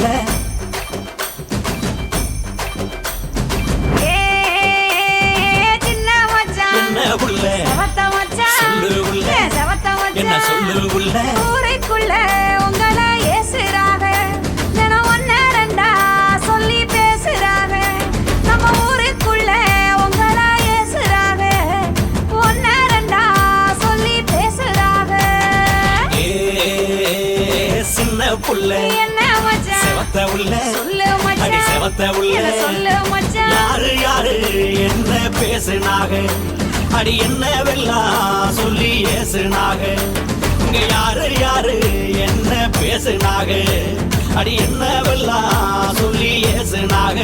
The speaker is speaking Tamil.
புள்ள என்ன புள்ள சொல்லு புள்ள என்ன சொல்லு புள்ள ஊரைக்குள்ள உங்களை ஏசுறாங்க தினம் ஒன்ன ரெண்டா சொல்லி பேசுறாங்க நம்ம ஊருக்குள்ள உங்களை ஏசுறாங்க ஒன்ன ரெண்டா சொல்லி பேசுறாங்க சின்ன புள்ள என்ன மச்சான் செவத்த உள்ள சொல்லு அடி மச்சான் செவத்த உள்ள என்ன சொல்லு மச்சான் யாரு யாரு என்ன பேசுனாக அடி என்ன வெல்லாம் சொல்லி ஏசுனாக இங்க யாரு யாரு என்ன பேசுனாக அடி என்ன வெல்லாம் சொல்லி ஏசுனாக